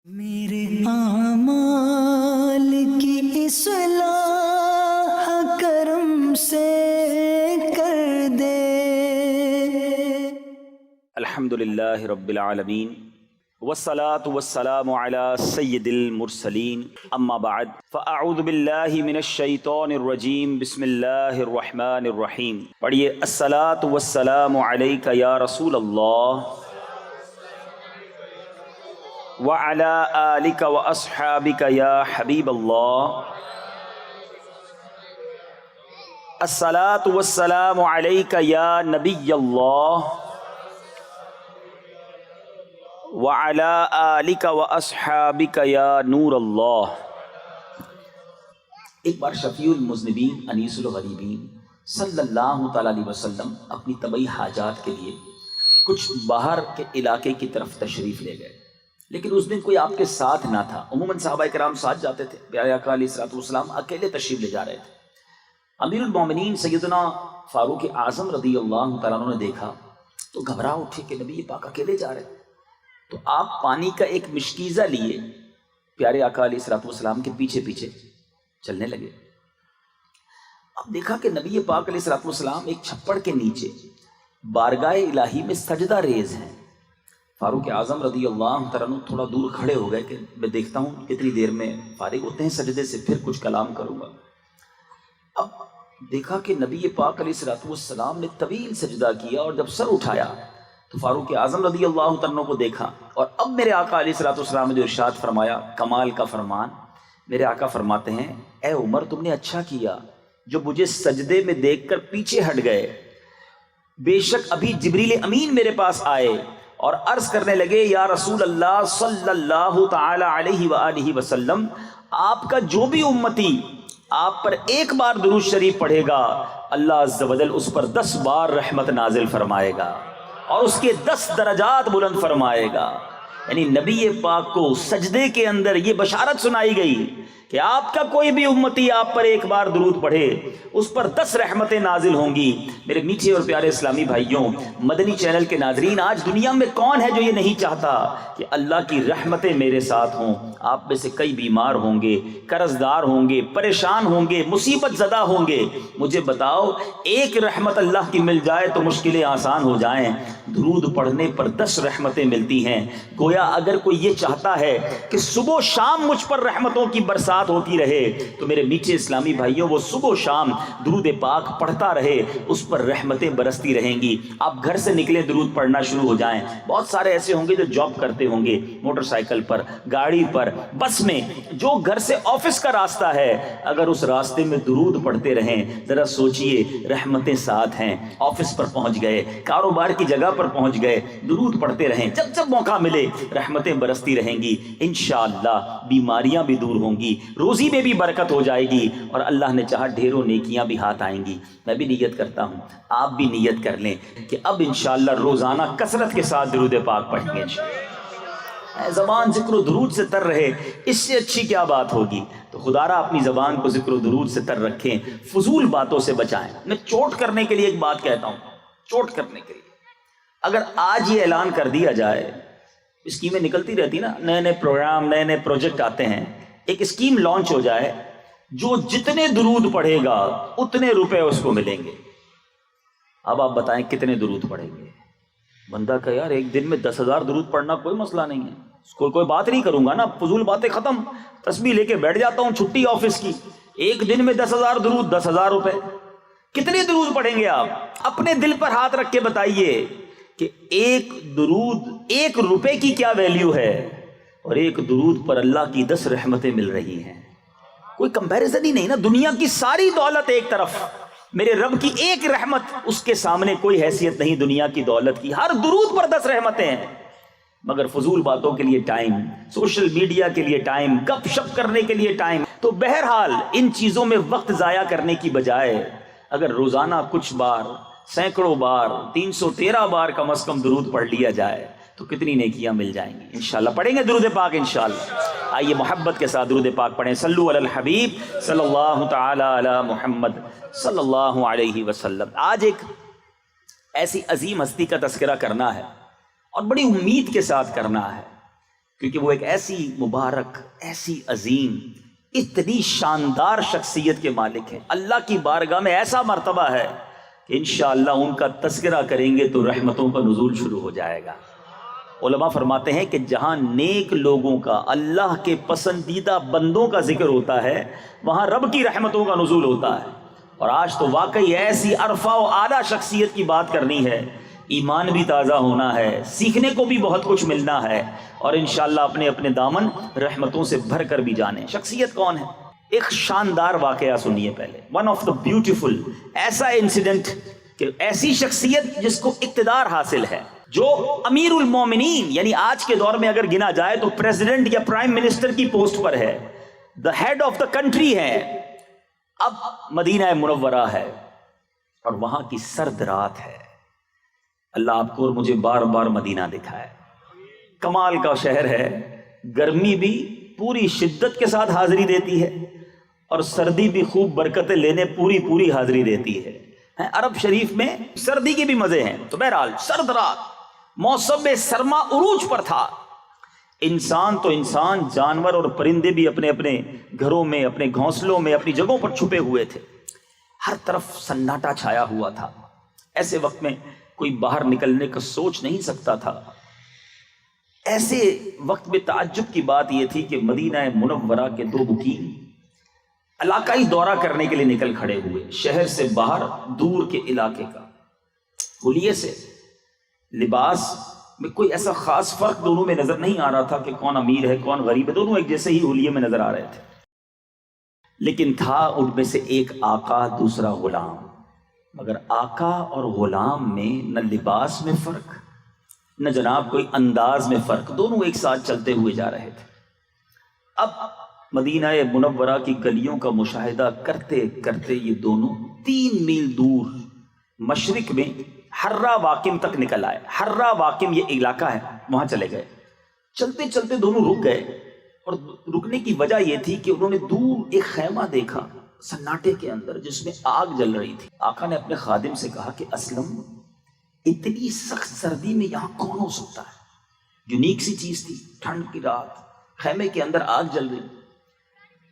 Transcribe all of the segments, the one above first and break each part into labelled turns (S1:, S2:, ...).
S1: میرے اعمال کی اصلاح کرم سے کر دے۔
S2: الحمدللہ رب العالمین والصلاة والسلام علی سید المرسلین اما بعد فاعوذ باللہ من الشیطان الرجیم بسم اللہ الرحمن الرحیم۔ پڑھیے الصلاة والسلام علیک یا رسول اللہ وعلی آلک واصحابک یا حبیب اللہ۔ الصلاة والسلام علیک یا نبی اللہ وعلی آلک واصحابک یا نور اللہ۔ ایک بار شفیع المذنبین انیس الغریبین صلی اللہ تعالیٰ علیہ وسلم اپنی طبعی حاجات کے لیے کچھ باہر کے علاقے کی طرف تشریف لے گئے، لیکن اس دن کوئی آپ کے ساتھ نہ تھا۔ عموماً صحابہ کرام ساتھ جاتے تھے، پیارے آقا علیہ الصلوۃ والسلام اکیلے تشریف لے جا رہے تھے۔ امیر المومنین سیدنا فاروق اعظم رضی اللہ تعالیٰ عنہ نے دیکھا تو گھبرا اٹھے کہ نبی پاک اکیلے جا رہے ہیں، تو آپ پانی کا ایک مشکیزہ لیے پیارے آقا علیہ الصلوۃ والسلام کے پیچھے پیچھے چلنے لگے۔ اب دیکھا کہ نبی پاک علیہ الصلوۃ والسلام ایک چھپڑ کے نیچے بارگاہ الہی میں سجدہ ریز ہیں۔ فاروق اعظم رضی اللہ تعالیٰ عنہ تھوڑا دور کھڑے ہو گئے کہ میں دیکھتا ہوں کتنی دیر میں فارغ ہوتے ہیں سجدے سے، پھر کچھ کلام کروں گا۔ اب دیکھا کہ نبی پاک علیہ الصلوۃ والسلام نے طویل سجدہ کیا، اور جب سر اٹھایا تو فاروق اعظم رضی اللہ تعالیٰ عنہ کو دیکھا، اور اب میرے آقا علیہ الصلوۃ والسلام نے جو ارشاد فرمایا، کمال کا فرمان، میرے آقا فرماتے ہیں اے عمر تم نے اچھا کیا جو مجھے سجدے میں دیکھ کر پیچھے ہٹ گئے، بے شک ابھی جبریل امین میرے پاس آئے اور عرض کرنے لگے یا رسول اللہ صلی اللہ تعالی علیہ وآلہ وسلم، آپ کا جو بھی امتی آپ پر ایک بار درود شریف پڑھے گا اللہ عز و جل اس پر 10 بار رحمت نازل فرمائے گا اور اس کے 10 درجات بلند فرمائے گا۔ یعنی نبی پاک کو سجدے کے اندر یہ بشارت سنائی گئی کہ آپ کا کوئی بھی امتی آپ پر ایک بار درود پڑھے اس پر 10 رحمتیں نازل ہوں گی۔ میرے میٹھے اور پیارے اسلامی بھائیوں، مدنی چینل کے ناظرین، آج دنیا میں کون ہے جو یہ نہیں چاہتا کہ اللہ کی رحمتیں میرے ساتھ ہوں؟ آپ میں سے کئی بیمار ہوں گے، قرض دار ہوں گے، پریشان ہوں گے، مصیبت زدہ ہوں گے۔ مجھے بتاؤ ایک رحمت اللہ کی مل جائے تو مشکلیں آسان ہو جائیں۔ درود پڑھنے پر 10 رحمتیں ملتی ہیں۔ گویا اگر کوئی یہ چاہتا ہے کہ صبح و شام مجھ پر رحمتوں کی برسات ہوتی رہے تو میرے میٹھے اسلامی بھائیوں وہ صبح و شام درود پاک پڑھتا رہے، اس پر رحمتیں برستی رہیں گی۔ آپ گھر سے نکلیں درود پڑھنا شروع ہو جائیں۔ بہت سارے ایسے ہوں گے جو جاب کرتے ہوں گے، موٹر سائیکل پر، گاڑی پر، بس میں، جو گھر سے آفس کا راستہ ہے، اگر اس راستے میں درود پڑھتے رہیں، ذرا سوچئے رحمتیں ساتھ ہیں۔ آفس پر پہنچ گئے، کاروبار کی جگہ پر پہنچ گئے، درود پڑھتے رہیں، جب جب موقع ملے رحمتیں برستی رہیں گی۔ انشاءاللہ بیماریاں بھی دور ہوں گی، روزی میں بھی برکت ہو جائے گی، اور اللہ نے چاہا ڈھیروں نیکیاں بھی ہاتھ آئیں گی۔ میں بھی نیت کرتا ہوں، آپ بھی نیت کر لیں کہ اب انشاءاللہ روزانہ کثرت کے ساتھ درود پاک پڑھیں گے۔ زبان ذکر و درود سے تر رہے، اس سے اچھی کیا بات ہوگی؟ تو خدا را اپنی زبان کو ذکر و درود سے تر رکھیں، فضول باتوں سے بچائیں۔ میں چوٹ کرنے کے لیے ایک بات کہتا ہوں، چوٹ کرنے کے لیے اگر آج یہ اعلان کر دیا جائے، اسکیمیں نکلتی رہتی نا، نئے نئے پروگرام، نئے نئے پروجیکٹ آتے ہیں، ایک اسکیم لانچ ہو جائے، جو جتنے درود پڑھے گا اتنے روپے اس کو ملیں گے۔ اب آپ بتائیں کتنے درود پڑھیں گے؟ بندہ کہ یار ایک دن میں 10,000 درود پڑھنا کوئی مسئلہ نہیں ہے، اس کو کوئی بات نہیں کروں گا نا، فضول باتیں ختم، تسبیح لے کے بیٹھ جاتا ہوں چھٹی آفس کی۔ ایک دن میں 10,000 درود، 10,000 روپے، کتنے درود پڑھیں گے آپ؟ اپنے دل پر ہاتھ رکھ کے بتائیے کہ ایک درود 1 روپے کی کیا ویلیو ہے، اور ایک درود پر اللہ کی 10 رحمتیں مل رہی ہیں۔ کوئی کمپیریزن ہی نہیں نا، دنیا کی ساری دولت ایک طرف، میرے رب کی ایک رحمت اس کے سامنے کوئی حیثیت نہیں دنیا کی دولت کی۔ ہر درود پر 10 رحمتیں ہیں، مگر فضول باتوں کے لیے ٹائم، سوشل میڈیا کے لیے ٹائم، گپ شپ کرنے کے لیے ٹائم۔ تو بہرحال ان چیزوں میں وقت ضائع کرنے کی بجائے اگر روزانہ کچھ بار، سینکڑوں بار، 313 بار کم از کم درود پڑھ لیا جائے تو کتنی نیکیاں مل جائیں گی۔ انشاءاللہ پڑھیں گے درود پاک انشاءاللہ۔ آئیے محبت کے ساتھ درود پاک پڑھیں۔ صلو علی الحبیب صلی اللہ تعالی علی محمد صلی اللہ علیہ وسلم۔ آج ایک ایسی عظیم ہستی کا تذکرہ کرنا ہے، اور بڑی امید کے ساتھ کرنا ہے۔ کیونکہ وہ ایک ایسی مبارک، ایسی عظیم، اتنی شاندار شخصیت کے مالک ہیں. اللہ کی بارگاہ میں ایسا مرتبہ ہے کہ انشاءاللہ ان کا تذکرہ کریں گے تو رحمتوں کا نزول شروع ہو جائے گا. علماء فرماتے ہیں کہ جہاں نیک لوگوں کا، اللہ کے پسندیدہ بندوں کا ذکر ہوتا ہے، وہاں رب کی رحمتوں کا نزول ہوتا ہے. اور آج تو واقعی ایسی عرفہ و اعلیٰ شخصیت کی بات کرنی ہے، ایمان بھی تازہ ہونا ہے، سیکھنے کو بھی بہت کچھ ملنا ہے، اور انشاءاللہ اپنے اپنے دامن رحمتوں سے بھر کر بھی جانیں. شخصیت کون ہے؟ ایک شاندار واقعہ سنیے پہلے. ون آف دا بیوٹیفل، ایسا انسیڈنٹ کہ ایسی شخصیت جس کو اقتدار حاصل ہے، جو امیر المومنین یعنی آج کے دور میں اگر گنا جائے تو پریزیڈنٹ یا پرائم منسٹر کی پوسٹ پر ہے، the head of the country ہے. اب مدینہ منورہ ہے اور وہاں کی سرد رات ہے. اللہ آپ کو اور مجھے بار بار مدینہ دکھائے. کمال کا شہر ہے، گرمی بھی پوری شدت کے ساتھ حاضری دیتی ہے اور سردی بھی خوب برکتیں لینے پوری حاضری دیتی ہے. عرب شریف میں سردی کے بھی مزے ہیں. تو بہرحال سرد رات، موسم سرما عروج پر تھا. انسان تو انسان، جانور اور پرندے بھی اپنے اپنے گھروں میں، اپنے گھونسلوں میں، اپنی جگہوں پر چھپے ہوئے تھے. ہر طرف سناٹا چھایا ہوا تھا. ایسے وقت میں کوئی باہر نکلنے کا سوچ نہیں سکتا تھا. ایسے وقت میں تعجب کی بات یہ تھی کہ مدینہ منورہ کے دو مقیم علاقائی دورہ کرنے کے لیے نکل کھڑے ہوئے، شہر سے باہر دور کے علاقے کا. حلیے سے، لباس میں کوئی ایسا خاص فرق دونوں میں نظر نہیں آ رہا تھا کہ کون امیر ہے کون غریب ہے، دونوں ایک جیسے ہی حلیے میں نظر آ رہے تھے. لیکن تھا ان میں سے ایک آقا، دوسرا غلام. مگر آقا اور غلام میں نہ لباس میں فرق، نہ جناب کوئی انداز میں فرق، دونوں ایک ساتھ چلتے ہوئے جا رہے تھے. اب مدینہ منورہ کی گلیوں کا مشاہدہ کرتے کرتے یہ دونوں 3 میل دور مشرق میں حرہ واقم تک نکل آئے. حرہ واقم یہ علاقہ ہے، وہاں چلے گئے. چلتے چلتے دونوں رک گئے، اور رکنے کی وجہ یہ تھی کہ انہوں نے دور ایک خیمہ دیکھا سناٹے کے اندر جس میں آگ جل رہی تھی. آقا نے اپنے خادم سے کہا کہ اسلم، اتنی سخت سردی میں یہاں کون ہو سکتا ہے؟ یونیک سی چیز تھی، ٹھنڈ کی رات، خیمے کے اندر آگ جل رہی.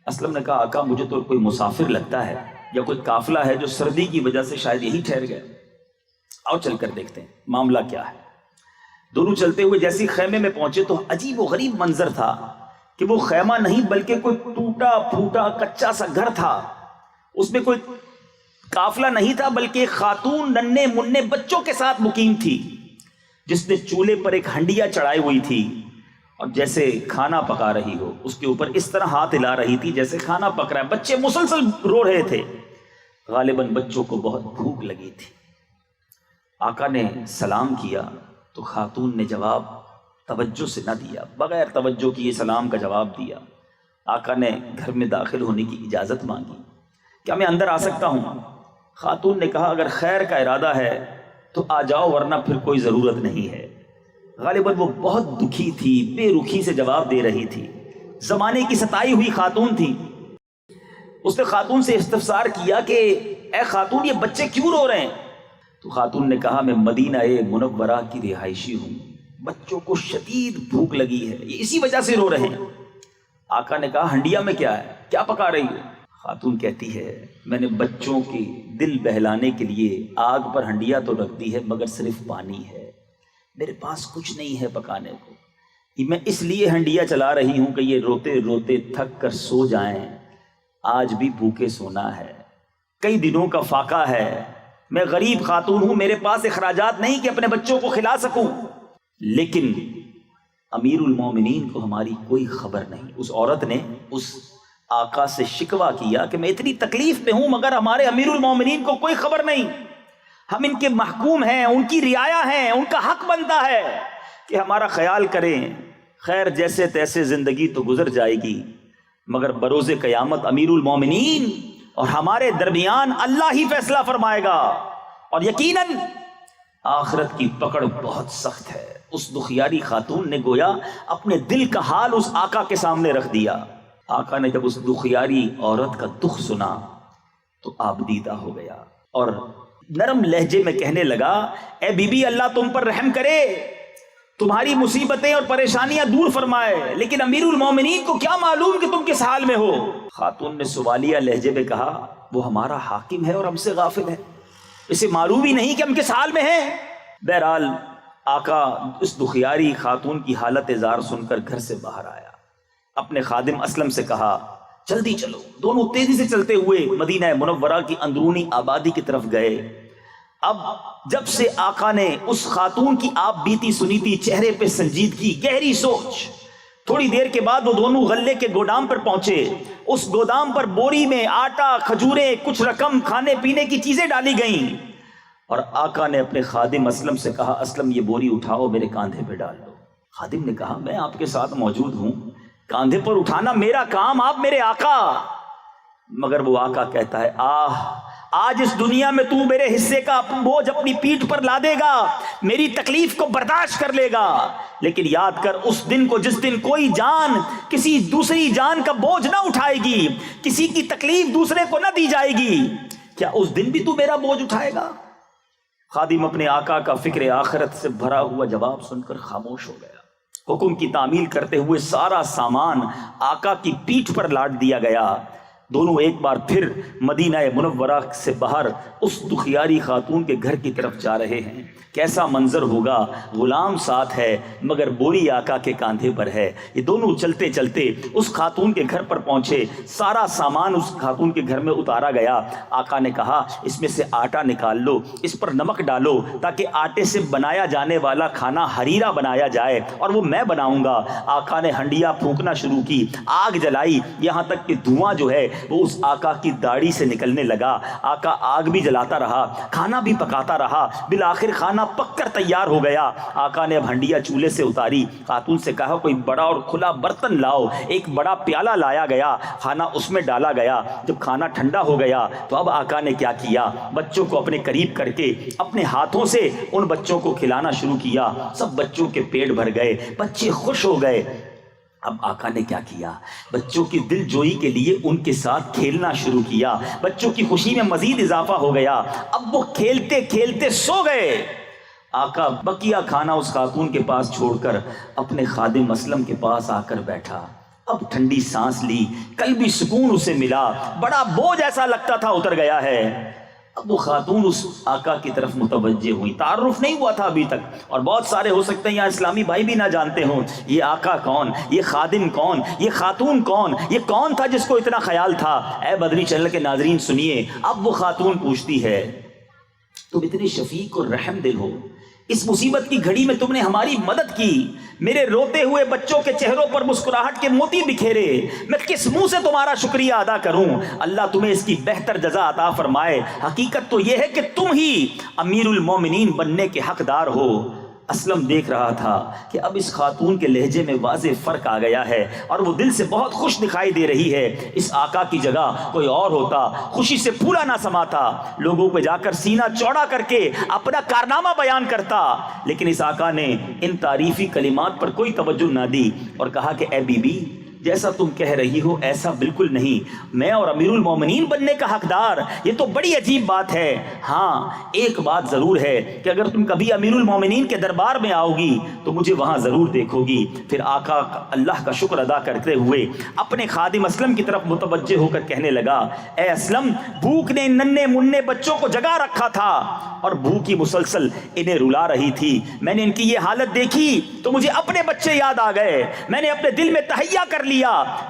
S2: اسلم نے کہا آقا مجھے تو کوئی مسافر لگتا ہے یا کوئی قافلہ ہے جو سردی کی وجہ سے شاید یہی ٹھہر گئے. آؤ چل کر دیکھتے ہیں معاملہ کیا ہے. دونوں چلتے ہوئے جیسے خیمے میں پہنچے تو عجیب و غریب منظر تھا کہ وہ خیمہ نہیں بلکہ کوئی ٹوٹا پھوٹا کچا سا گھر تھا. اس میں کوئی قافلہ نہیں تھا بلکہ ایک خاتون ننھے منھے بچوں کے ساتھ مقیم تھی، جس نے چولہے پر ایک ہنڈیا چڑھائی ہوئی تھی اور جیسے کھانا پکا رہی ہو اس کے اوپر اس طرح ہاتھ ہلا رہی تھی جیسے کھانا پک رہا ہے. بچے مسلسل رو رہے تھے، غالباً بچوں کو بہت بھوک لگی تھی. آقا نے سلام کیا تو خاتون نے جواب توجہ سے نہ دیا، بغیر توجہ کیے سلام کا جواب دیا. آقا نے گھر میں داخل ہونے کی اجازت مانگی. کیا میں اندر آ سکتا ہوں؟ خاتون نے کہا اگر خیر کا ارادہ ہے تو آ جاؤ ورنہ پھر کوئی ضرورت نہیں ہے. غالباً وہ بہت دکھی تھی، بے رخی سے جواب دے رہی تھی، زمانے کی ستائی ہوئی خاتون تھی. اس نے خاتون سے استفسار کیا کہ اے خاتون یہ بچے کیوں رو رہے ہیں؟ تو خاتون نے کہا میں مدینہ منورہ کی رہائشی ہوں، بچوں کو شدید بھوک لگی ہے، یہ اسی وجہ سے رو رہے ہیں. آقا نے کہا ہنڈیا میں کیا ہے، کیا پکا رہی ہو؟ خاتون کہتی ہے میں نے بچوں کی دل بہلانے کے لیے آگ پر ہنڈیا تو رکھ دی ہے مگر صرف پانی ہے، میرے پاس کچھ نہیں ہے پکانے کو. میں اس لیے ہنڈیا چلا رہی ہوں کہ یہ روتے روتے تھک کر سو جائیں. آج بھی بھوکے سونا ہے، کئی دنوں کا فاقہ ہے، میں غریب خاتون ہوں، میرے پاس اخراجات نہیں کہ اپنے بچوں کو کھلا سکوں. لیکن امیر المومنین کو ہماری کوئی خبر نہیں. اس عورت نے اس آقا سے شکوہ کیا کہ میں اتنی تکلیف میں ہوں مگر ہمارے امیر المومنین کو کوئی خبر نہیں، ہم ان کے محکوم ہیں، ان کی رعایا ہیں، ان کا حق بنتا ہے کہ ہمارا خیال کریں. خیر جیسے تیسے زندگی تو گزر جائے گی مگر بروز قیامت امیر المومنین اور ہمارے درمیان اللہ ہی فیصلہ فرمائے گا، اور یقیناً آخرت کی پکڑ بہت سخت ہے. اس دخیاری خاتون نے گویا اپنے دل کا حال اس آقا کے سامنے رکھ دیا. آقا نے جب اس دخیاری عورت کا دکھ سنا تو آبدیدہ ہو گیا اور نرم لہجے میں کہنے لگا اے بی بی اللہ تم پر رحم کرے، تمہاری مصیبتیں اور پریشانیاں دور فرمائے، لیکن امیر المومنین کو کیا معلوم کہ تم کس حال میں ہو؟ خاتون نے سوالیہ لہجے میں کہا وہ ہمارا حاکم ہے اور ہم سے غافل ہے، اسے معلوم ہی نہیں کہ ہم کس حال میں ہیں۔ بہرحال آقا اس دکھیاری خاتون کی حالت زار سن کر گھر سے باہر آیا، اپنے خادم اسلم سے کہا جلدی چلو۔ دونوں تیزی سے چلتے ہوئے مدینہ منورہ کی اندرونی آبادی کی طرف گئے۔ اب جب سے آقا نے اس خاتون کی آپ بیتی سنی تھی، چہرے پہ سنجیدگی، گہری سوچ، تھوڑی دیر کے بعد وہ دونوں غلے کے گودام پر پہنچے۔ اس گودام پر بوری میں آٹا، کھجوریں، کچھ رقم کھانے پینے کی چیزیں ڈالی گئیں، اور آقا نے اپنے خادم اسلم سے کہا اسلم یہ بوری اٹھاؤ میرے کاندھے پہ ڈال دو۔ خادم نے کہا میں آپ کے ساتھ موجود ہوں، کاندھے پر اٹھانا میرا کام، آپ میرے آقا۔ مگر وہ آقا کہتا ہے آج اس دنیا میں تو میرے حصے کا بوجھ اپنی پیٹھ پر لا دے گا، میری تکلیف کو برداشت کر لے گا، لیکن یاد کر اس دن کو جس دن کوئی جان کسی دوسری جان کا بوجھ نہ اٹھائے گی، کسی کی تکلیف دوسرے کو نہ دی جائے گی، کیا اس دن بھی تو میرا بوجھ اٹھائے گا؟ خادم اپنے آقا کا فکر آخرت سے بھرا ہوا جواب سن کر خاموش ہو گیا۔ حکم کی تعمیل کرتے ہوئے سارا سامان آقا کی پیٹھ پر لاٹ دیا گیا۔ دونوں ایک بار پھر مدینہ منورہ سے باہر اس دکھیاری خاتون کے گھر کی طرف جا رہے ہیں۔ کیسا منظر ہوگا، غلام ساتھ ہے مگر بوری آقا کے کاندھے پر ہے۔ یہ دونوں چلتے چلتے اس خاتون کے گھر پر پہنچے، سارا سامان اس خاتون کے گھر میں اتارا گیا۔ آقا نے کہا اس میں سے آٹا نکال لو، اس پر نمک ڈالو تاکہ آٹے سے بنایا جانے والا کھانا حریرہ بنایا جائے اور وہ میں بناؤں گا۔ آقا نے ہنڈیا پھونکنا شروع کی، آگ جلائی، یہاں تک کہ دھواں جو ہے وہ اس آقا کی داڑھی سے نکلنے لگا۔ آقا آگ بھی جلاتا رہا، کھانا بھی پکاتا رہا، بالآخر کھانا پک کر تیار ہو گیا۔ آقا نے اب ہنڈیا چولہے سے اتاری، خاتون سے کہا کوئی بڑا اور کھلا برتن لاؤ۔ ایک بڑا پیالہ لایا گیا، کھانا اس میں ڈالا گیا۔ جب کھانا ٹھنڈا ہو گیا تو اب آقا نے کیا کیا، بچوں کو اپنے قریب کر کے اپنے ہاتھوں سے ان بچوں کو کھلانا شروع کیا۔ سب بچوں کے پیٹ بھر گئے، بچے خوش ہو گئے۔ اب آقا نے کیا کیا، بچوں کی دل جوئی کے لیے ان کے ساتھ کھیلنا شروع کیا۔ بچوں کی خوشی میں مزید اضافہ ہو گیا، اب وہ کھیلتے کھیلتے سو گئے۔ آقا بقیہ کھانا اس خاتون کے پاس چھوڑ کر اپنے خادم اسلم کے پاس آ کر بیٹھا۔ اب ٹھنڈی سانس لی، قلبی سکون اسے ملا، بڑا بوجھ ایسا لگتا تھا اتر گیا ہے۔ اب وہ خاتون اس آقا کی طرف متوجہ ہوئی، تعارف نہیں ہوا تھا ابھی تک، اور بہت سارے ہو سکتے ہیں یہاں اسلامی بھائی بھی نہ جانتے ہوں یہ آقا کون، یہ خادم کون، یہ خاتون کون، یہ کون تھا جس کو اتنا خیال تھا۔ اے بدری چینل کے ناظرین سنیے، اب وہ خاتون پوچھتی ہے تم اتنے شفیق اور رحم دل ہو، اس مصیبت کی گھڑی میں تم نے ہماری مدد کی، میرے روتے ہوئے بچوں کے چہروں پر مسکراہٹ کے موتی بکھیرے، میں کس منہ سے تمہارا شکریہ ادا کروں؟ اللہ تمہیں اس کی بہتر جزا عطا فرمائے۔ حقیقت تو یہ ہے کہ تم ہی امیر المومنین بننے کے حقدار ہو۔ اسلم دیکھ رہا تھا کہ اب اس خاتون کے لہجے میں واضح فرق آ گیا ہے اور وہ دل سے بہت خوش دکھائی دے رہی ہے۔ اس آقا کی جگہ کوئی اور ہوتا خوشی سے پھولا نہ سماتا، لوگوں پہ جا کر سینہ چوڑا کر کے اپنا کارنامہ بیان کرتا، لیکن اس آقا نے ان تعریفی کلمات پر کوئی توجہ نہ دی اور کہا کہ اے بی بی جیسا تم کہہ رہی ہو ایسا بالکل نہیں، میں اور امیر المومنین بننے کا حقدار، یہ تو بڑی عجیب بات ہے۔ ہاں ایک بات ضرور ہے کہ اگر تم کبھی امیر المومنین کے دربار میں آؤ گی تو مجھے وہاں ضرور دیکھو گی۔ پھر آقا اللہ کا شکر ادا کرتے ہوئے اپنے خادم اسلم کی طرف متوجہ ہو کر کہنے لگا اے اسلم، بھوک نے ان ننھے منھے بچوں کو جگا رکھا تھا اور بھوک ہی مسلسل انہیں رلا رہی تھی، میں نے ان کی یہ حالت دیکھی تو مجھے اپنے بچے یاد آ گئے، میں نے اپنے دل میں تہیہ کر لیا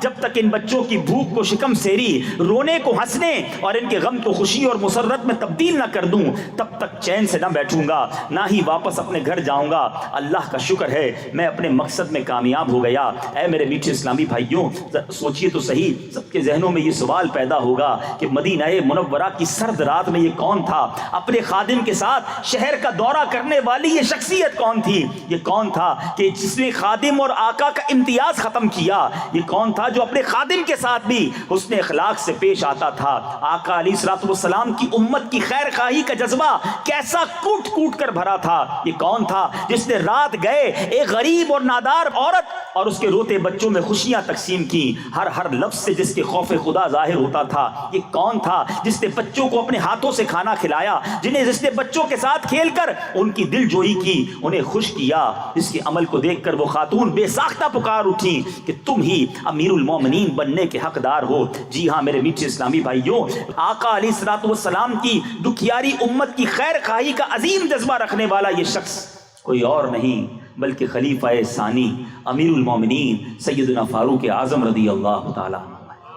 S2: جب تک ان بچوں کی بھوک کو شکم سیری، رونے کو ہنسنے اور ان کے غم کو خوشی اور مسرت میں تبدیل نہ کر دوں تب تک چین سے نہ بیٹھوں گا، نہ ہی واپس اپنے گھر جاؤں گا۔ اللہ کا شکر ہے میں اپنے مقصد میں کامیاب ہو گیا۔ اے میرے میٹھے اسلامی بھائیوں، سوچئے تو صحیح، سب کے ذہنوں میں یہ سوال پیدا ہوگا کہ مدینہ منورہ کی سرد رات میں یہ کون تھا، اپنے خادم کے ساتھ شہر کا دورہ کرنے والی یہ شخصیت کون تھی، یہ کون تھا کہ جس نے خادم اور آقا کا امتیاز ختم کیا، یہ کون تھا جو اپنے خادم کے ساتھ بھی حسن اخلاق سے پیش آتا تھا؟ آقا علیہ الصلوۃ والسلام کی امت کی خیر خواہی کا جذبہ کیسا کوٹ کوٹ کر بھرا تھا؟ یہ کون تھا جس نے رات گئے ایک غریب اور نادار عورت اور اس کے روتے بچوں میں خوشیاں تقسیم کی، ہر لفظ سے جس کے خوف خدا ظاہر ہوتا تھا؟ یہ کون تھا جس نے بچوں کو اپنے ہاتھوں سے کھانا کھلایا، جس نے بچوں کے ساتھ کھیل کر ان کی دل جوئی کی، انہیں خوش کیا، جس کے عمل کو دیکھ کر وہ خاتون بے ساختہ پکار اٹھی کہ تم ہی امیر المومنین بننے کے حقدار ہو؟ جی ہاں میرے میٹھے اسلامی بھائیوں، آقا علیہ الصلوۃ والسلام کی دکھیاری امت کی خیر خواہی کا عظیم جذبہ رکھنے والا یہ شخص کوئی اور نہیں بلکہ خلیفہ ثانی امیر المومنین سیدنا فاروق اعظم رضی اللہ تعالیٰ عنہ ہے۔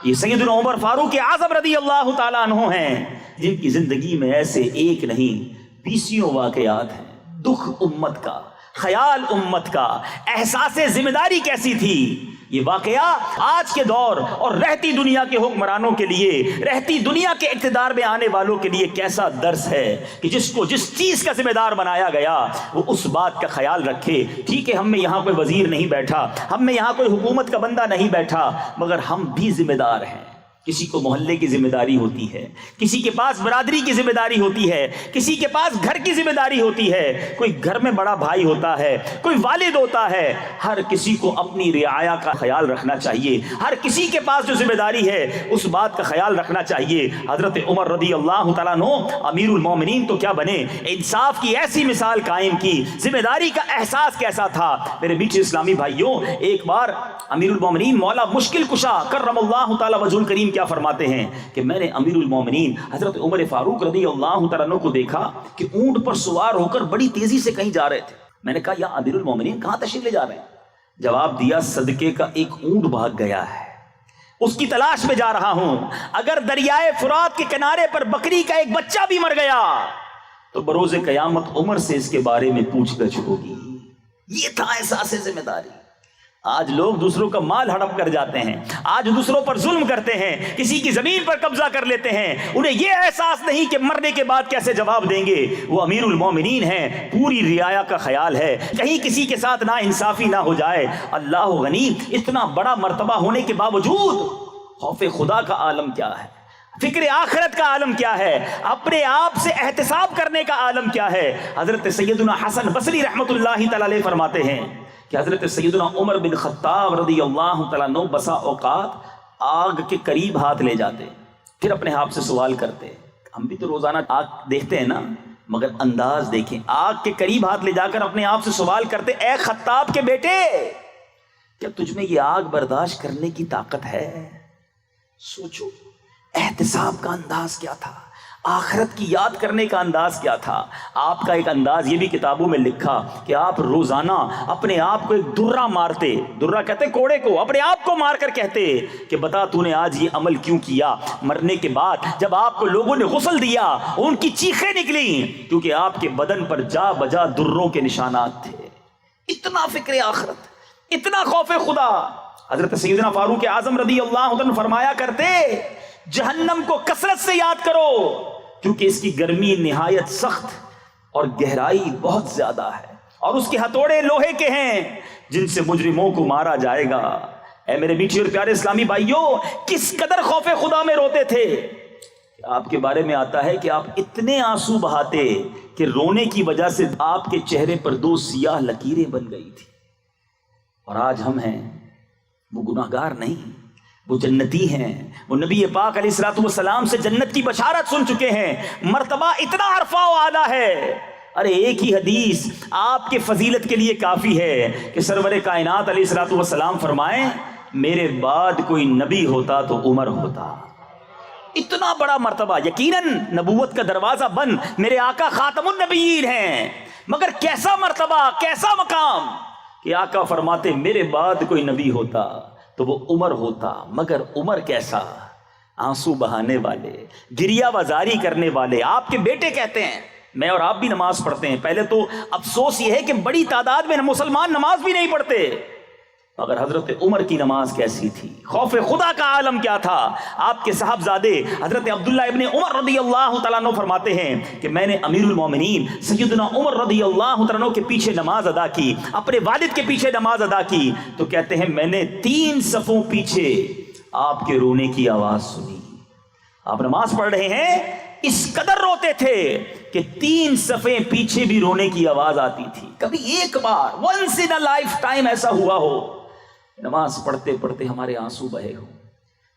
S2: یہ سیدنا عمر فاروق اعظم رضی اللہ تعالیٰ عنہ ہیں جن کی زندگی میں ایسے ایک نہیں بیسیوں واقعات ہیں۔ دکھ امت کا، خیال امت کا، احساس ذمہ داری کیسی تھی، یہ واقعہ آج کے دور اور رہتی دنیا کے حکمرانوں کے لیے، رہتی دنیا کے اقتدار میں آنے والوں کے لیے کیسا درس ہے کہ جس کو جس چیز کا ذمہ دار بنایا گیا وہ اس بات کا خیال رکھے۔ ٹھیک ہے ہم میں یہاں کوئی وزیر نہیں بیٹھا، ہم میں یہاں کوئی حکومت کا بندہ نہیں بیٹھا، مگر ہم بھی ذمہ دار ہیں۔ کسی کو محلے کی ذمہ داری ہوتی ہے، کسی کے پاس برادری کی ذمہ داری ہوتی ہے، کسی کے پاس گھر کی ذمہ داری ہوتی ہے، کوئی گھر میں بڑا بھائی ہوتا ہے، کوئی والد ہوتا ہے۔ ہر کسی کو اپنی رعایا کا خیال رکھنا چاہیے، ہر کسی کے پاس جو ذمہ داری ہے اس بات کا خیال رکھنا چاہیے۔ حضرت عمر رضی اللہ تعالیٰ عنہ امیر المومنین تو کیا بنے، انصاف کی ایسی مثال قائم کی، ذمہ داری کا احساس کیسا تھا۔ میرے میٹھے اسلامی بھائیوں، ایک بار امیر المومنین مولا مشکل کشا کرم اللہ تعالیٰ وجہ الکریم کیا فرماتے ہیں کہ میں نے امیر المومنین حضرت عمر فاروق رضی اللہ تعالیٰ عنہ کو دیکھا کہ اونٹ پر سوار ہو کر بڑی تیزی سے کہیں جا رہے تھے۔ میں نے کہا یا امیر المومنین کہاں تشریف لے جا رہے ہیں؟ جواب دیا صدقے کا ایک اونٹ بھاگ گیا ہے، اس کی تلاش میں جا رہا ہوں۔ اگر دریائے فرات کے کنارے پر بکری کا ایک بچہ بھی مر گیا تو بروز قیامت عمر سے اس کے بارے میں پوچھ گچھ ہوگی۔ یہ تھا احساس ذمہ داری۔ آج لوگ دوسروں کا مال ہڑپ کر جاتے ہیں، آج دوسروں پر ظلم کرتے ہیں، کسی کی زمین پر قبضہ کر لیتے ہیں، انہیں یہ احساس نہیں کہ مرنے کے بعد کیسے جواب دیں گے۔ وہ امیر المومنین ہیں، پوری رعایا کا خیال ہے، کہیں کسی کے ساتھ نا انصافی نہ ہو جائے۔ اللہ غنی، اتنا بڑا مرتبہ ہونے کے باوجود خوف خدا کا عالم کیا ہے، فکر آخرت کا عالم کیا ہے، اپنے آپ سے احتساب کرنے کا عالم کیا ہے۔ حضرت سیدنا حسن بصری رحمۃ اللہ تعالی علیہ فرماتے ہیں کہ حضرت سیدنا عمر بن خطاب رضی اللہ تعالیٰ عنہ بسا اوقات آگ کے قریب ہاتھ لے جاتے، پھر اپنے آپ سے سوال کرتے۔ ہم بھی تو روزانہ آگ دیکھتے ہیں نا، مگر انداز دیکھیں، آگ کے قریب ہاتھ لے جا کر اپنے آپ سے سوال کرتے، اے خطاب کے بیٹے، کیا تجھ میں یہ آگ برداشت کرنے کی طاقت ہے؟ سوچو، احتساب کا انداز کیا تھا، آخرت کی یاد کرنے کا انداز کیا تھا۔ آپ کا ایک انداز یہ بھی کتابوں میں لکھا کہ آپ روزانہ اپنے آپ کو ایک درہ مارتے، درہ کہتے کوڑے کو، اپنے آپ کو مار کر کہتے کہ بتا تو نے آج یہ عمل کیوں کیا۔ مرنے کے بعد جب آپ کو لوگوں نے غسل دیا ان کی چیخیں نکلیں کیونکہ آپ کے بدن پر جا بجا دروں کے نشانات تھے۔ اتنا فکر آخرت، اتنا خوف خدا۔ حضرت سیدنا فاروق اعظم رضی اللہ عنہ فرمایا کرتے جہنم کو کثرت سے یاد کرو کیونکہ اس کی گرمی نہایت سخت اور گہرائی بہت زیادہ ہے، اور اس کے ہتھوڑے لوہے کے ہیں جن سے مجرموں کو مارا جائے گا۔ اے میرے میٹھے اور پیارے اسلامی بھائیوں، کس قدر خوف خدا میں روتے تھے۔ آپ کے بارے میں آتا ہے کہ آپ اتنے آنسو بہاتے کہ رونے کی وجہ سے آپ کے چہرے پر 2 سیاہ لکیریں بن گئی تھی۔ اور آج ہم ہیں، وہ گناہگار نہیں، وہ جنتی ہیں، وہ نبی پاک علیہ الصلوۃ والسلام سے جنت کی بشارت سن چکے ہیں۔ مرتبہ اتنا عرفہ و اعلیٰ ہے، ارے ایک ہی حدیث آپ کے فضیلت کے لیے کافی ہے کہ سرور کائنات علیہ الصلوۃ والسلام فرمائیں میرے بعد کوئی نبی ہوتا تو عمر ہوتا۔ اتنا بڑا مرتبہ، یقیناً نبوت کا دروازہ بند، میرے آقا خاتم النبیین ہیں، مگر کیسا مرتبہ، کیسا مقام کہ آقا فرماتے میرے بعد کوئی نبی ہوتا تو وہ عمر ہوتا۔ مگر عمر کیسا، آنسو بہانے والے، گریہ وزاری کرنے والے۔ آپ کے بیٹے کہتے ہیں، میں اور آپ بھی نماز پڑھتے ہیں، پہلے تو افسوس یہ ہے کہ بڑی تعداد میں مسلمان نماز بھی نہیں پڑھتے، مگر حضرت عمر کی نماز کیسی تھی، خوف خدا کا عالم کیا تھا۔ آپ کے صاحبزادے حضرت عبداللہ ابن عمر رضی اللہ تعالیٰ عنہ فرماتے ہیں کہ میں نے امیر المومنین سیدنا عمر رضی اللہ تعالیٰ عنہ کے پیچھے نماز ادا کی، اپنے والد کے پیچھے نماز ادا کی، تو کہتے ہیں میں نے 3 صفوں پیچھے آپ کے رونے کی آواز سنی۔ آپ نماز پڑھ رہے ہیں، اس قدر روتے تھے کہ 3 صفیں پیچھے بھی رونے کی آواز آتی تھی۔ کبھی ایک بار once in a lifetime ایسا ہوا ہو نماز پڑھتے پڑھتے ہمارے آنسو بہے ہو۔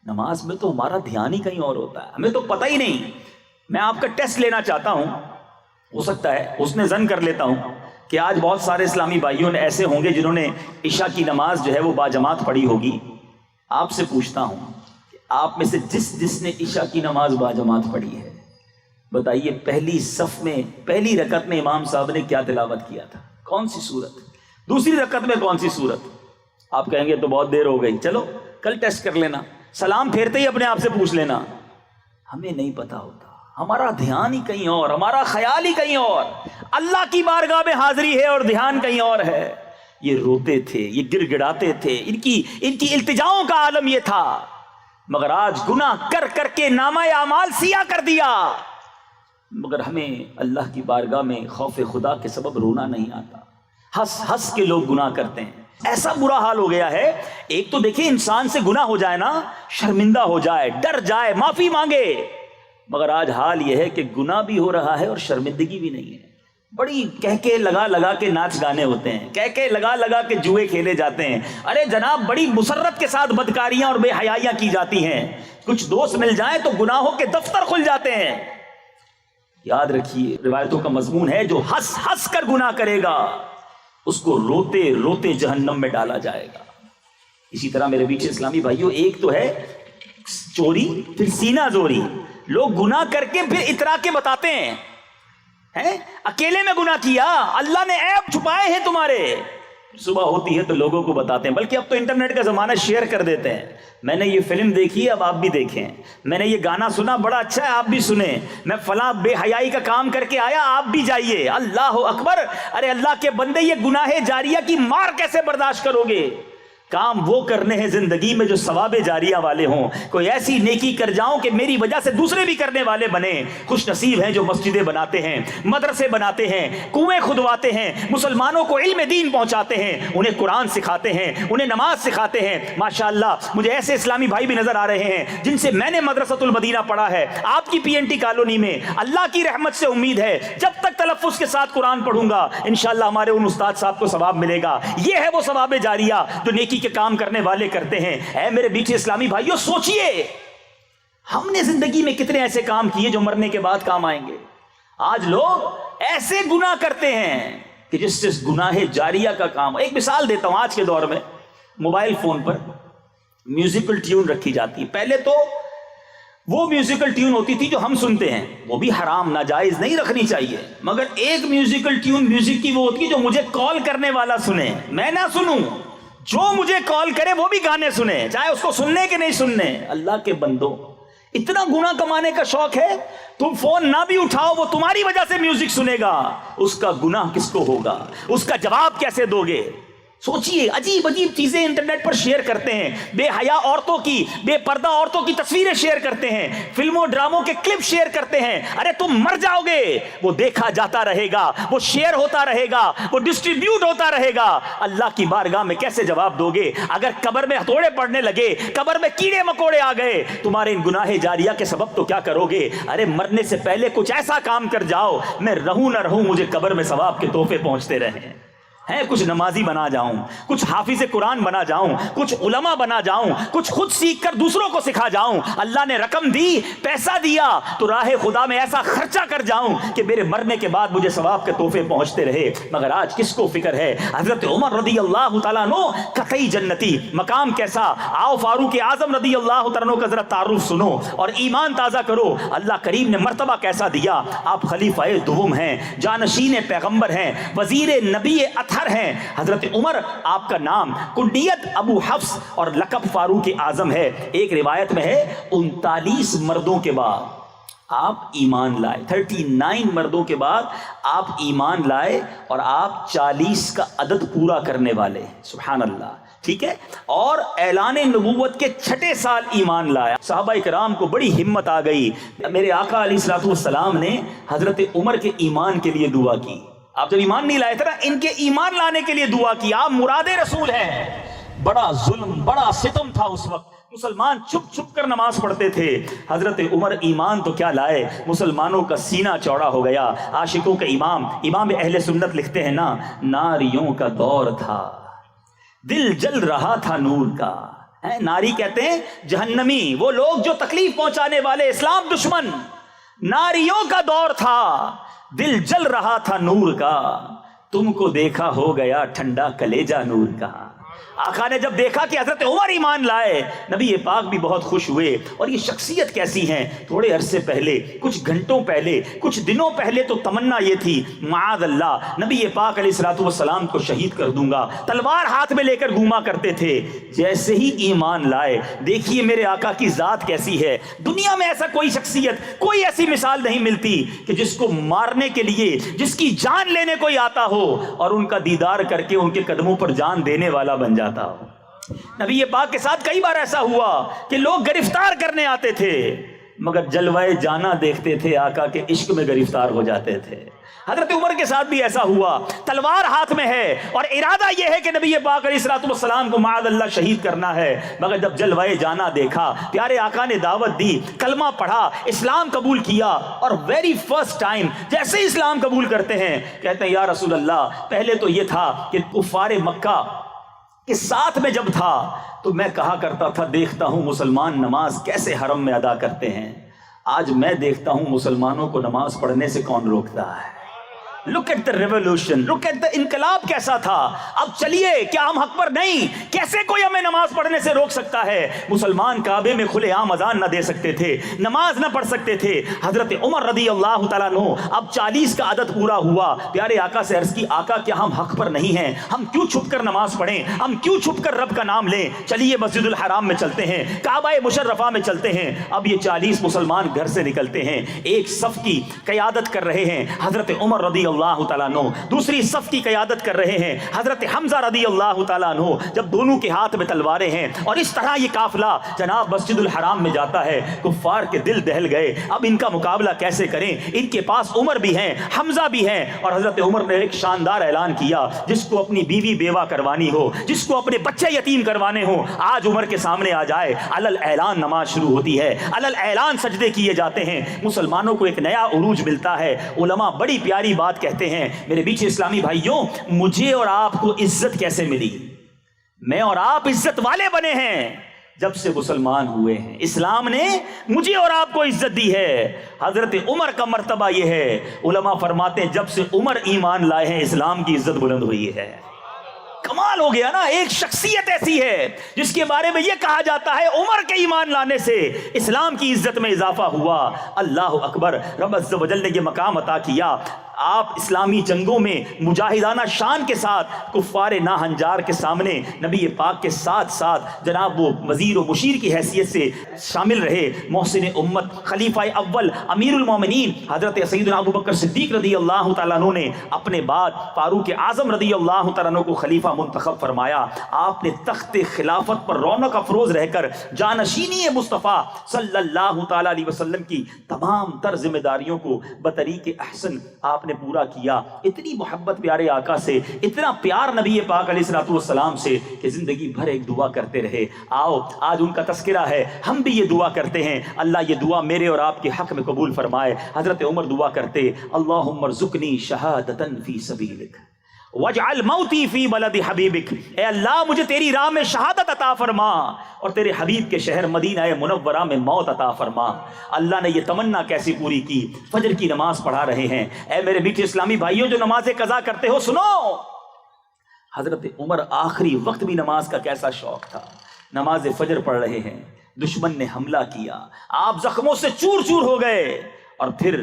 S2: نماز میں تو ہمارا دھیان ہی کہیں اور ہوتا ہے، ہمیں تو پتہ ہی نہیں۔ میں آپ کا ٹیسٹ لینا چاہتا ہوں، ہو سکتا ہے اس نے زن کر لیتا ہوں کہ آج بہت سارے اسلامی بھائیوں نے ایسے ہوں گے جنہوں نے عشاء کی نماز جو ہے وہ باجماعت پڑھی ہوگی۔ آپ سے پوچھتا ہوں کہ آپ میں سے جس نے عشاء کی نماز باجماعت پڑھی ہے، بتائیے پہلی صف میں پہلی رکعت میں امام صاحب نے کیا تلاوت کیا تھا؟ کون سی سورت؟ دوسری رکعت میں کون سی سورت؟ آپ کہیں گے تو بہت دیر ہو گئی، چلو کل ٹیسٹ کر لینا، سلام پھیرتے ہی اپنے آپ سے پوچھ لینا۔ ہمیں نہیں پتا ہوتا، ہمارا دھیان ہی کہیں اور، ہمارا خیال ہی کہیں اور، اللہ کی بارگاہ میں حاضری ہے اور دھیان کہیں اور ہے۔ یہ روتے تھے، یہ گر گڑاتے تھے، ان کی التجاؤں کا عالم یہ تھا، مگر آج گناہ کر کر کے نامہ اعمال سیاہ کر دیا۔ مگر ہمیں اللہ کی بارگاہ میں خوف خدا کے سبب رونا نہیں آتا، ہنس ہنس کے لوگ گناہ کرتے ہیں۔ ایسا برا حال ہو گیا ہے، ایک تو دیکھیں انسان سے گناہ ہو جائے نا، شرمندہ ہو جائے، ڈر جائے، معافی مانگے، مگر آج حال یہ ہے کہ گناہ بھی ہو رہا ہے اور شرمندگی بھی نہیں ہے۔ بڑی کہہ کے لگا کے ناچ گانے ہوتے ہیں، کہہ کے لگا کے جوئے کھیلے جاتے ہیں۔ ارے جناب بڑی مسرت کے ساتھ بدکاریاں اور بے حیائیاں کی جاتی ہیں، کچھ دوست مل جائیں تو گناہوں کے دفتر کھل جاتے ہیں۔ یاد رکھیے روایتوں کا مضمون ہے، جو ہنس ہنس کر گناہ کرے گا اس کو روتے روتے جہنم میں ڈالا جائے گا۔ اسی طرح میرے بیچ اسلامی بھائیوں، ایک تو ہے چوری، پھر سینہ زوری۔ لوگ گناہ کر کے پھر اترا کے بتاتے ہیں، اکیلے میں گناہ کیا، اللہ نے عیب چھپائے ہیں تمہارے، صبح ہوتی ہے تو لوگوں کو بتاتے ہیں۔ بلکہ اب تو انٹرنیٹ کا زمانہ، شیئر کر دیتے ہیں، میں نے یہ فلم دیکھی ہے اب آپ بھی دیکھیں، میں نے یہ گانا سنا بڑا اچھا ہے آپ بھی سنیں، میں فلاں بے حیائی کا کام کر کے آیا آپ بھی جائیے۔ اللہ اکبر! ارے اللہ کے بندے، یہ گناہ جاریہ کی مار کیسے برداشت کرو گے؟ کام وہ کرنے ہیں زندگی میں جو ثواب جاریہ والے ہوں، کوئی ایسی نیکی کر جاؤں کہ میری وجہ سے دوسرے بھی کرنے والے بنے۔ خوش نصیب ہیں جو مسجدیں بناتے ہیں، مدرسے بناتے ہیں، کنویں کھدواتے ہیں، مسلمانوں کو علم دین پہنچاتے ہیں، انہیں قرآن سکھاتے ہیں، انہیں نماز سکھاتے ہیں۔ ماشاءاللہ مجھے ایسے اسلامی بھائی بھی نظر آ رہے ہیں جن سے میں نے مدرسۃ المدینہ پڑھا ہے، آپ کی پی این ٹی کالونی میں۔ اللہ کی رحمت سے امید ہے جب تک تلفظ کے ساتھ قرآن پڑھوں گا انشاءاللہ ہمارے ان استاد صاحب کو ثواب ملے گا۔ یہ ہے وہ ثواب جاریہ جو نیکی کے کام کرنے والے کرتے ہیں۔ اے میرے بیٹے اسلامی بھائیوں، سوچئے ہم نے زندگی میں کتنے ایسے کام کیے جو مرنے کے بعد کام آئیں گے۔ آج لوگ ایسے گناہ کرتے ہیں کہ جس سے گناہ جاریہ کا کام۔ ایک مثال دیتا ہوں، آج کے دور میں موبائل فون پر میوزیکل ٹیون رکھی جاتی ہے۔ پہلے تو وہ میوزیکل ٹیون ہوتی تھی جو ہم سنتے ہیں، وہ بھی حرام ناجائز نہیں رکھنی چاہیے، مگر ایک میوزیکل ٹیون میوزک کی وہ ہوتی ہے جو مجھے کال کرنے والا سنے، میں نہ سنوں، جو مجھے کال کرے وہ بھی گانے سنے، چاہے اس کو سننے کے نہیں سننے۔ اللہ کے بندو، اتنا گناہ کمانے کا شوق ہے، تم فون نہ بھی اٹھاؤ وہ تمہاری وجہ سے میوزک سنے گا، اس کا گناہ کس کو ہوگا؟ اس کا جواب کیسے دو گے؟ سوچئے، عجیب عجیب چیزیں انٹرنیٹ پر شیئر کرتے ہیں، بے حیا عورتوں کی، بے پردہ عورتوں کی تصویریں شیئر کرتے ہیں، فلموں ڈراموں کے کلپ شیئر کرتے ہیں۔ ارے تم مر جاؤ گے، وہ دیکھا جاتا رہے گا، وہ شیئر ہوتا رہے گا، وہ ڈسٹریبیوٹ ہوتا رہے گا۔ اللہ کی بارگاہ میں کیسے جواب دو گے؟ اگر قبر میں ہتھوڑے پڑنے لگے، قبر میں کیڑے مکوڑے آ گئے تمہارے ان گناہ جاریہ کے سبب، تو کیا کرو گے؟ ارے مرنے سے پہلے کچھ ایسا کام کر جاؤ، میں رہوں نہ رہوں مجھے قبر میں ثواب کے تحفے پہنچتے رہیں۔ کچھ نمازی بنا جاؤں، کچھ حافظ قرآن بنا جاؤں، کچھ علماء بنا جاؤں، کچھ خود سیکھ کر دوسروں کو سکھا جاؤں۔ اللہ نے رقم دی، پیسہ دیا، تو راہ خدا میں ایسا خرچہ کر جاؤں کہ میرے مرنے کے بعد مجھے ثواب کے تحفے پہنچتے رہے۔ مگر آج کس کو فکر ہے؟ حضرت عمر رضی اللہ تعالیٰ عنہ قطعی جنتی، مقام کیسا؟ آؤ فاروق اعظم رضی اللہ تعالیٰ عنہ کا ذرا تعارف سنو اور ایمان تازہ کرو، اللہ کریم نے مرتبہ کیسا دیا۔ آپ خلیفہ دوم ہیں، جانشین پیغمبر ہیں، وزیر نبی ہیں۔ حضرت عمر آپ کا نام، کنیت ابو حفص اور لقب فاروق اعظم ہے۔ ایک روایت میں ہے 39 مردوں کے بعد آپ ایمان لائے، 39 مردوں کے بعد آپ ایمان لائے، اور آپ 40 کا عدد پورا کرنے والے۔ سبحان اللہ، ٹھیک ہے، اور اعلان نبوت کے 6 سال ایمان لایا۔ صحابہ اکرام کو بڑی ہمت آ گئی۔ میرے آقا علیہ الصلوۃ والسلام نے حضرت عمر کے ایمان کے لیے دعا کی۔ آپ جب ایمان نہیں لائے تھے نا، ان کے ایمان لانے کے لیے دعا کی۔ آپ مراد رسول ہیں۔ بڑا ظلم، بڑا ستم تھا اس وقت، مسلمان چھپ چھپ کر نماز پڑھتے تھے۔ حضرت عمر ایمان تو کیا لائے، مسلمانوں کا سینہ چوڑا ہو گیا۔ عاشقوں کے امام اہل سنت لکھتے ہیں نا، ناریوں کا دور تھا، دل جل رہا تھا نور کا۔ ناری کہتے ہیں جہنمی، وہ لوگ جو تکلیف پہنچانے والے، اسلام دشمن۔ ناریوں کا دور تھا، دل جل رہا تھا نور کا، تم کو دیکھا ہو گیا ٹھنڈا کلیجہ نور کا۔ آقا نے جب دیکھا کہ حضرت عمر ایمان لائے، نبی پاک بھی بہت خوش ہوئے۔ اور یہ شخصیت کیسی ہیں، تھوڑے عرصے پہلے، کچھ گھنٹوں پہلے، کچھ دنوں پہلے تو تمنا یہ تھی، معاذ اللہ نبی پاک علیہ الصلوۃ والسلام کو شہید کر دوں گا، تلوار ہاتھ میں لے کر گھوما کرتے تھے۔ جیسے ہی ایمان لائے، دیکھیے میرے آقا کی ذات کیسی ہے۔ دنیا میں ایسا کوئی شخصیت، کوئی ایسی مثال نہیں ملتی کہ جس کو مارنے کے لیے، جس کی جان لینے کوئی آتا ہو اور ان کا دیدار کر کے ان کے قدموں پر جان دینے والا بن جاتا ہو۔ نبی پاک کے ساتھ کئی بار ایسا ہوا کہ لوگ گرفتار کرنے آتے تھے، مگر جلوہ جانا دیکھتے تھے، آقا کے عشق میں گرفتار ہو جاتے تھے۔ حضرت عمر کے ساتھ بھی ایسا ہوا، تلوار ہاتھ میں ہے اور ارادہ یہ ہے کہ نبی پاک علیہ الصلوۃ والسلام کو معاذ اللہ شہید کرنا ہے، مگر جب جلوہ جانا دیکھا، پیارے آقا نے دعوت دی، کلمہ پڑھا، اسلام قبول کیا، اور ویری فرسٹ ٹائم جیسے ہی اسلام قبول کرتے ہیں، کہتے ہیں یا رسول اللہ، پہلے تو یہ تھا کہ کفار مکہ کہ ساتھ میں جب تھا تو میں کہا کرتا تھا دیکھتا ہوں مسلمان نماز کیسے حرم میں ادا کرتے ہیں، آج میں دیکھتا ہوں مسلمانوں کو نماز پڑھنے سے کون روکتا ہے۔ Look at the revolution, look at the انقلاب کیسا تھا۔ اب چلیے، کیا ہم حق پر نہیں؟ کیسے کوئی ہمیں نماز پڑھنے سے روک سکتا ہے؟ مسلمان کعبے میں کھلے عام اذان نہ دے سکتے تھے، نماز نہ پڑھ سکتے تھے۔ حضرت عمر رضی اللہ تعالیٰ عنہ، اب 40 کا عدد پورا ہوا، پیارے آقا سے عرض کی، آقا کیا ہم حق پر نہیں ہیں؟ ہم کیوں چھپ کر نماز پڑھیں؟ ہم کیوں چھپ کر رب کا نام لیں؟ چلیے مسجد الحرام میں چلتے ہیں، کعبہ مشرفہ میں چلتے ہیں۔ اب یہ 40 مسلمان گھر سے نکلتے ہیں، ایک صف کی قیادت کر رہے ہیں حضرت عمر رضی اللہ تعالیٰ عنہ، دوسری صف کی قیادت کر رہے ہیں حضرت حمزہ رضی اللہ تعالیٰ عنہ۔ جب دونوں کے ہاتھ میں تلواریں ہیں اور اس طرح یہ قافلہ جناب مسجد الحرام میں جاتا ہے، کفار کے دل دہل گئے، اب ان کا مقابلہ کیسے کریں؟ ان کے پاس عمر بھی ہیں، حمزہ بھی ہیں، اور حضرت عمر نے ایک شاندار اعلان کیا، جس کو اپنی بیوی بیوہ کروانی ہو، جس کو اپنے بچے یتیم کروانے ہو، آج عمر کے سامنے آ جائے۔ علل اعلان نماز شروع ہوتی ہے، علل اعلان سجدے کیے جاتے ہیں، مسلمانوں کو ایک نیا عروج ملتا ہے۔ علماء بڑی پیاری بات کہتے ہیں، میرے بیچ اسلامی بھائیوں، مجھے اور آپ کو عزت کیسے ملی؟ میں اور آپ عزت والے بنے ہیں جب سے مسلمان ہوئے ہیں۔ اسلام نے مجھے اور آپ کو عزت دی ہے۔ حضرت عمر کا مرتبہ یہ ہے، علماء فرماتے ہیں جب سے عمر ایمان لائے ہیں، اسلام کی عزت بلند ہوئی ہے۔ کمال ہو گیا نا، ایک شخصیت ایسی ہے جس کے بارے میں یہ کہا جاتا ہے عمر کے ایمان لانے سے اسلام کی عزت میں اضافہ ہوا۔ اللہ اکبر، رب عز و جل نے یہ مقام عطا کیا۔ آپ اسلامی جنگوں میں مجاہدانہ شان کے ساتھ کفار ناہنجار کے سامنے نبی پاک کے ساتھ ساتھ جناب وہ وزیر و مشیر کی حیثیت سے شامل رہے۔ محسن امت، خلیفہ اول، امیر المومنین حضرت سیدنا ابو بکر صدیق رضی اللہ تعالیٰ عنہ نے اپنے بعد فاروق اعظم رضی اللہ تعالیٰ عنہ کو خلیفہ منتخب فرمایا۔ آپ نے تخت خلافت پر رونق افروز رہ کر جانشینی مصطفیٰ صلی اللہ تعالیٰ علیہ وسلم کی تمام تر ذمہ داریوں کو بطریق احسن آپ نے پورا کیا۔ اتنی محبت پیارے آقا سے، اتنا پیار نبی پاک علیہ الصلوۃ والسلام سے کہ زندگی بھر ایک دعا کرتے رہے۔ آؤ آج ان کا تذکرہ ہے، ہم بھی یہ دعا کرتے ہیں، اللہ یہ دعا میرے اور آپ کے حق میں قبول فرمائے۔ حضرت عمر دعا کرتے، اللہم ارزقنی شہادۃ فی سبیلک وَاجْعَلْ مَوْتِي فِي بَلَدِ حَبِيبِكَ، اے اللہ مجھے تیری راہ میں شہادت عطا فرما اور تیرے حبیب کے شہر مدینہ منورہ میں موت عطا فرما۔ اللہ نے یہ تمنا کیسی پوری کی؟ فجر کی نماز پڑھا رہے ہیں۔ اے میرے میٹھے اسلامی بھائیوں جو نماز قضا کرتے ہو، سنو، حضرت عمر آخری وقت بھی نماز کا کیسا شوق تھا۔ نماز فجر پڑھ رہے ہیں، دشمن نے حملہ کیا، آپ زخموں سے چور چور ہو گئے، اور پھر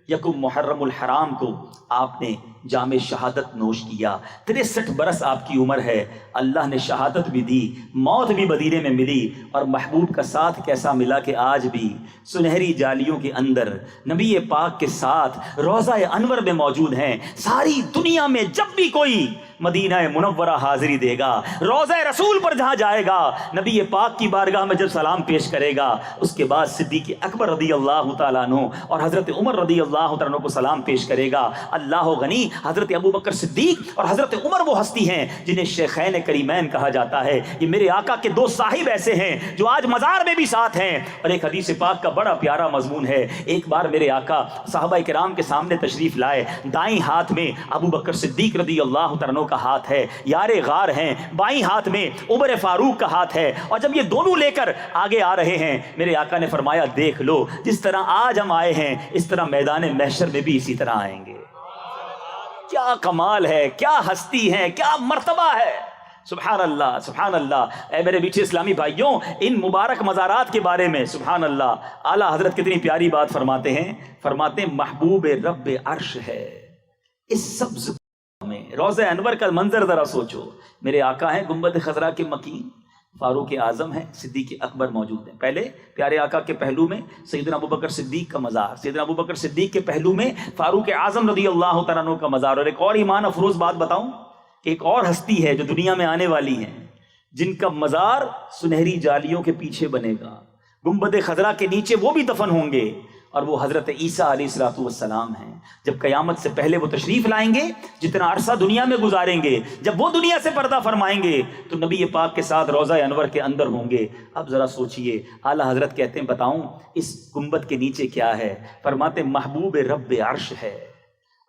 S2: یکم محرم الحرام کو آپ نے جام شہادت نوش کیا۔ 63 برس آپ کی عمر ہے، اللہ نے شہادت بھی دی، موت بھی مدینے میں ملی، اور محبوب کا ساتھ کیسا ملا کہ آج بھی سنہری جالیوں کے اندر نبی پاک کے ساتھ روضہ انور میں موجود ہیں۔ ساری دنیا میں جب بھی کوئی مدینہ منورہ حاضری دے گا، روضہ رسول پر جہاں جائے گا، نبی پاک کی بارگاہ میں جب سلام پیش کرے گا، اس کے بعد صدیق اکبر رضی اللہ تعالیٰ عنہ اور حضرت عمر رضی اللہ تعالیٰ عنہ کو سلام پیش کرے گا۔ اللہ غنی، حضرت ابو بکر صدیق اور حضرت عمر وہ ہستی ہیں جنہیں شیخین کریمین کہا جاتا ہے۔ یہ میرے آقا کے دو صاحب ایسے ہیں جو آج مزار میں بھی ساتھ ہیں۔ اور ایک حدیث پاک کا بڑا پیارا مضمون ہے، ایک بار میرے آقا صحابہ کرام کے سامنے تشریف لائے، دائیں ہاتھ میں ابو بکر صدیق رضی اللہ تعالیٰ عنہ کا ہاتھ ہے، یار غار ہیں، بائیں ہاتھ میں عمر فاروق کا ہاتھ ہے، اور جب یہ دونوں لے کر آگے آ رہے ہیں، میرے آقا نے فرمایا دیکھ لو، جس طرح آج ہم آئے ہیں اس طرح میدان محشر میں بھی اسی طرح آئیں گے۔ کیا کمال ہے، کیا ہستی ہے، کیا مرتبہ ہے، سبحان اللہ سبحان اللہ۔ اے میرے میٹھے اسلامی بھائیوں، ان مبارک مزارات کے بارے میں سبحان اللہ اعلیٰ حضرت کتنی پیاری بات فرماتے ہیں، فرماتے ہیں محبوب رب عرش ہے اس سبز میں۔ روضہ انور کا منظر ذرا سوچو، میرے آقا ہیں گنبد خضرا کے مکین، فاروق اعظم ہیں، صدیق اکبر موجود ہیں، پہلے پیارے آقا کے پہلو میں سیدنا ابو بکر صدیق کا مزار، سیدنا ابو بکر صدیق کے پہلو میں فاروق اعظم رضی اللہ تعالیٰ عنہ کا مزار۔ اور ایک اور ایمان افروز بات بتاؤں، ایک اور ہستی ہے جو دنیا میں آنے والی ہیں، جن کا مزار سنہری جالیوں کے پیچھے بنے گا، گنبد خضرا کے نیچے وہ بھی دفن ہوں گے، اور وہ حضرت عیسیٰ علیہ الصلوۃ والسلام ہیں۔ جب قیامت سے پہلے وہ تشریف لائیں گے، جتنا عرصہ دنیا میں گزاریں گے، جب وہ دنیا سے پردہ فرمائیں گے تو نبی پاک کے ساتھ روضہ انور کے اندر ہوں گے۔ اب ذرا سوچئے، اعلیٰ حضرت کہتے ہیں بتاؤں اس گنبد کے نیچے کیا ہے؟ فرماتے محبوب رب عرش ہے،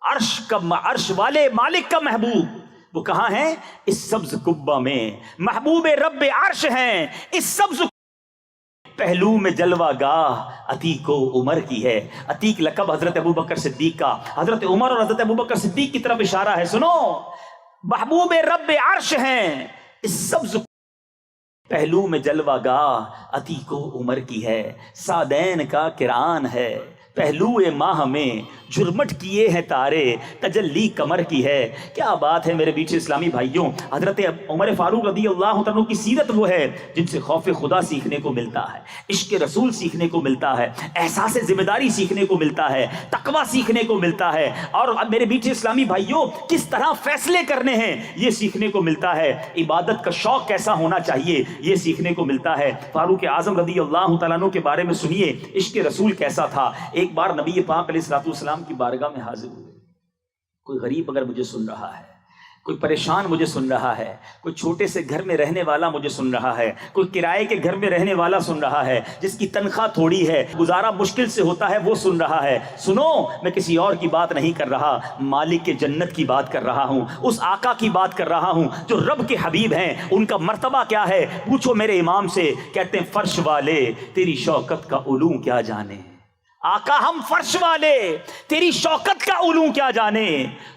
S2: عرش کا عرش والے مالک کا محبوب، وہ کہاں ہیں؟ اس سبز قبہ میں، محبوب رب عرش ہیں اس سبز پہلو میں جلوہ گاہ عتیق و عمر کی ہے۔ عتیق لقب حضرت ابو بکر صدیق کا، حضرت عمر اور حضرت ابو بکر صدیق کی طرف اشارہ ہے۔ سنو، محبوب رب عرش ہیں اس سبز پہلو میں جلوہ گاہ عتیق و عمر کی ہے، سادین کا کران ہے، پہلو ماہ میں جھرمٹ کیے ہیں تارے، تجلی کمر کی ہے۔ کیا بات ہے میرے بیچ اسلامی بھائیوں، حضرت عمر فاروق رضی اللہ عنہ کی سیرت وہ ہے جن سے خوف خدا سیکھنے کو ملتا ہے، عشق رسول سیکھنے کو ملتا ہے، احساس ذمہ داری سیکھنے کو ملتا ہے، تقویٰ سیکھنے کو ملتا ہے، اور میرے بیچ اسلامی بھائیوں کس طرح فیصلے کرنے ہیں یہ سیکھنے کو ملتا ہے، عبادت کا شوق کیسا ہونا چاہیے یہ سیکھنے کو ملتا ہے۔ فاروق اعظم رضی اللہ تعالیٰ عنہ کے بارے میں سنیے، عشق رسول کیسا تھا۔ ایک بار نبی پاک علیہ الصلوۃ والسلام کی بارگاہ میں حاضر ہوئے، کوئی غریب اگر مجھے سن رہا ہے، کوئی پریشان مجھے سن رہا ہے، کوئی چھوٹے سے گھر میں رہنے والا مجھے سن رہا ہے، کوئی کرائے کے گھر میں رہنے والا سن رہا ہے، جس کی تنخواہ تھوڑی ہے، گزارا مشکل سے ہوتا ہے، وہ سن رہا ہے، سنو، میں کسی اور کی بات نہیں کر رہا، مالک کے جنت کی بات کر رہا ہوں، اس آقا کی بات کر رہا ہوں جو رب کے حبیب ہیں۔ ان کا مرتبہ کیا ہے پوچھو میرے امام سے، کہتے ہیں فرش والے تیری شوکت کا علوم کیا جانے، آقا ہم فرش والے تیری شوکت کا علوم کیا جانے،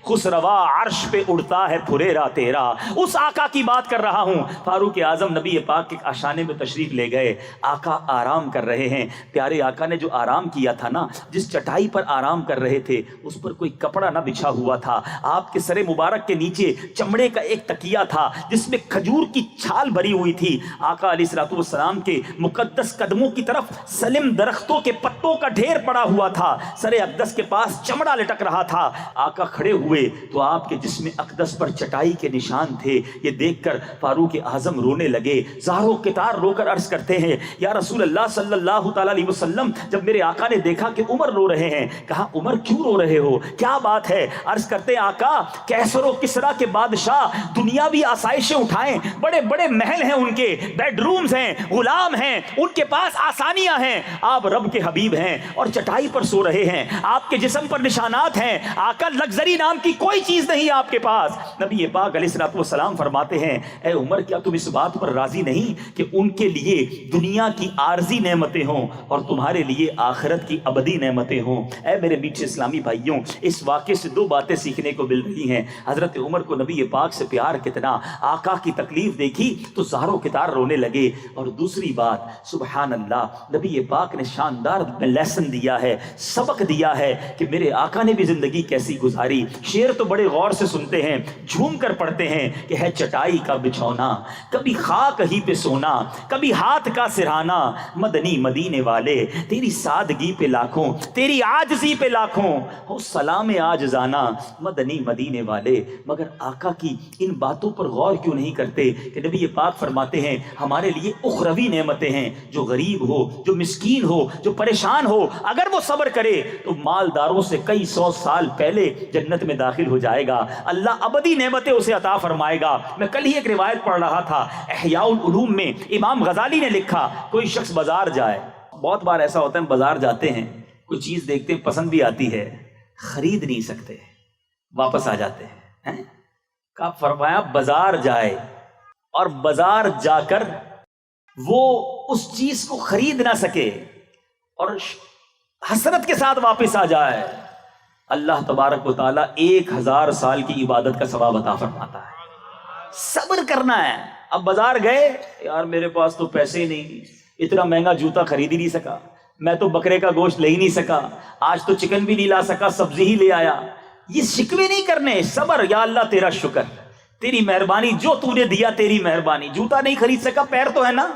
S2: خسروا عرش پہ اڑتا ہے پھریرا تیرا، اس آقا کی بات کر رہا ہوں۔ فاروق اعظم نبی پاک کے آشانے میں تشریف لے گئے، آقا آرام کر رہے ہیں، پیارے آقا نے جو آرام کیا تھا نا، جس چٹائی پر آرام کر رہے تھے اس پر کوئی کپڑا نہ بچھا ہوا تھا، آپ کے سر مبارک کے نیچے چمڑے کا ایک تکیہ تھا جس میں کھجور کی چھال بھری ہوئی تھی، آقا علیہ الصلوۃ والسلام کے مقدس قدموں کی طرف سلم درختوں کے پتوں کا ڈھیر پڑا ہوا تھا، سر اقدس کے پاس چمڑا لٹک رہا تھا، آقا کھڑے ہوئے تو آپ کے جسم اقدس پر چٹائی کے نشان تھے، یہ دیکھ کر فاروق اعظم رونے لگے، زارو کتار رو کر عرض کرتے ہیں یا رسول اللہ صلی اللہ تعالی علیہ وسلم، جب میرے آقا نے دیکھا کہ عمر رو رہے ہیں، کہا عمر کیوں رو رہے ہو، کیا بات ہے؟ عرض کرتے ہیں آقا کیسر و کسرا کے بادشاہ دنیاوی آسائشیں اٹھائیں، بڑے بڑے محل ہیں، ان کے بیڈ رومز ہیں، غلام ہیں، ان کے پاس آسانیاں ہیں، آپ رب کے حبیب ہیں اور چٹائی پر سو رہے ہیں، آپ کے جسم پر نشانات ہیں، آقا لگزری نام کی کوئی چیز نہیں آپ کے پاس۔ نبی پاک علیہ الصلوۃ والسلام فرماتے ہیں اے عمر کیا تم اس بات پر راضی نہیں کہ ان کے لیے دنیا کی عارضی نعمتیں ہوں اور تمہارے لیے آخرت کی ابدی نعمتیں ہوں؟ اے میرے میٹھے اسلامی بھائیوں، اس واقعے سے دو باتیں سیکھنے کو مل رہی ہیں، حضرت عمر کو نبی پاک سے پیار کتنا، آقا کی تکلیف دیکھی تو زارو کتار رونے لگے، اور دوسری بات سبحان اللہ، نبی پاک نے شاندار لیسن دیا ہے، سبق دیا ہے کہ میرے آقا نے بھی زندگی کیسی گزاری۔ شعر تو بڑے غور سے سنتے ہیں، جھوم کر پڑھتے ہیں کہ ہے چٹائی کا بچھونا، کبھی خاک ہی پہ سونا، کبھی ہاتھ کا سرہانا، مدنی مدینے والے تیری سادگی پہ لاکھوں، تیری عاجزی پہ لاکھوں، ہو سلام عاجزانہ مدنی مدینے والے۔ مگر آقا کی ان باتوں پر غور کیوں نہیں کرتے کہ نبی پاک فرماتے ہیں ہمارے لیے اخروی نعمتیں ہیں، جو غریب ہو، جو مسکین ہو، جو پریشان ہو، اگر وہ صبر کرے تو مالداروں سے کئی سو سال پہلے جنت میں داخل ہو جائے گا، اللہ ابدی نعمتیں اسے عطا فرمائے گا۔ میں کل ہی ایک روایت پڑھ رہا تھا، احیاء العلوم میں امام غزالی نے لکھا، کوئی شخص بازار جائے، بہت بار ایسا ہوتا ہے ہم بازار جاتے ہیں، کوئی چیز دیکھتے ہیں پسند بھی آتی ہے، خرید نہیں سکتے، واپس آ جاتے ہیں۔ کہا فرمایا بازار جائے اور بازار جا کر وہ اس چیز کو خرید نہ سکے اور حسرت کے ساتھ واپس آ جائے، اللہ تبارک و تعالیٰ 1000 سال کی عبادت کا ثواب عطا فرماتا ہے۔ صبر کرنا ہے۔ اب بازار گئے، یار میرے پاس تو پیسے ہی نہیں، اتنا مہنگا جوتا خرید ہی نہیں سکا، میں تو بکرے کا گوشت لے ہی نہیں سکا، آج تو چکن بھی نہیں لا سکا، سبزی ہی لے آیا۔ یہ شکوے نہیں کرنے، صبر، یا اللہ تیرا شکر، تیری مہربانی، جو تو نے دیا تیری مہربانی۔ جوتا نہیں خرید سکا، پیر تو ہے نا،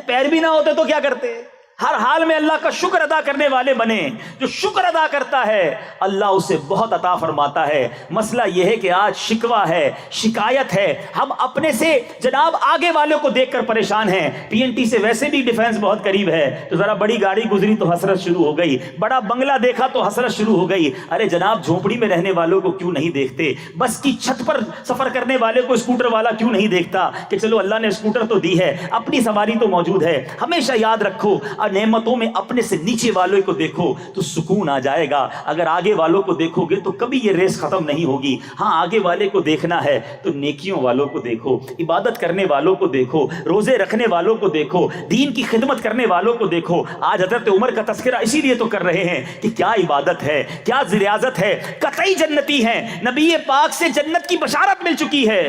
S2: پیر بھی نہ ہوتے تو کیا کرتے؟ ہر حال میں اللہ کا شکر ادا کرنے والے بنے۔ جو شکر ادا کرتا ہے اللہ اسے بہت عطا فرماتا ہے۔ مسئلہ یہ ہے کہ آج شکوہ ہے، شکایت ہے، ہم اپنے سے جناب آگے والوں کو دیکھ کر پریشان ہیں۔ پی این ٹی سے ویسے بھی ڈیفینس بہت قریب ہے، تو ذرا بڑی گاڑی گزری تو حسرت شروع ہو گئی، بڑا بنگلہ دیکھا تو حسرت شروع ہو گئی۔ ارے جناب جھونپڑی میں رہنے والوں کو کیوں نہیں دیکھتے؟ بس کی چھت پر سفر کرنے والے کو اسکوٹر والا کیوں نہیں دیکھتا کہ چلو اللہ نے اسکوٹر تو دی ہے، اپنی سواری تو موجود ہے۔ ہمیشہ یاد رکھو، نعمتوں میں اپنے سے نیچے والوں کو دیکھو تو سکون آ جائے گا، اگر آگے والوں کو دیکھو گے تو کبھی یہ ریس ختم نہیں ہوگی۔ ہاں آگے والے کو دیکھنا ہے تو نیکیوں والوں کو دیکھو، عبادت کرنے والوں کو دیکھو، روزے رکھنے والوں کو دیکھو، دین کی خدمت کرنے والوں کو دیکھو۔ آج حضرت عمر کا تذکرہ اسی لیے تو کر رہے ہیں کہ کیا عبادت ہے، کیا ریاضت ہے، قطعی جنتی ہیں، نبی پاک سے جنت کی بشارت مل چکی ہے،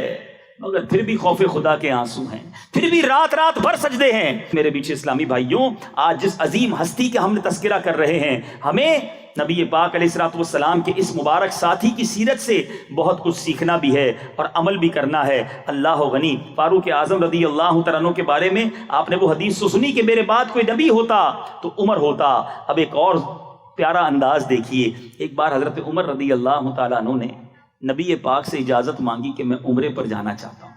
S2: مگر پھر بھی خوف خدا کے آنسو ہیں، پھر بھی رات رات بھر سجدے ہیں۔ میرے پیچھے اسلامی بھائیوں، آج جس عظیم ہستی کا ہم نے تذکرہ کر رہے ہیں، ہمیں نبی پاک علیہ الصلوۃ والسلام کے اس مبارک ساتھی کی سیرت سے بہت کچھ سیکھنا بھی ہے اور عمل بھی کرنا ہے۔ اللہ غنی، فاروق اعظم رضی اللہ تعالیٰ عنہ کے بارے میں آپ نے وہ حدیث تو سنی کہ میرے بعد کوئی نبی ہوتا تو عمر ہوتا۔ اب ایک اور پیارا انداز دیکھیے، ایک بار حضرت عمر رضی اللہ تعالیٰ عنہ نے نبی پاک سے اجازت مانگی کہ میں عمرے پر جانا چاہتا ہوں۔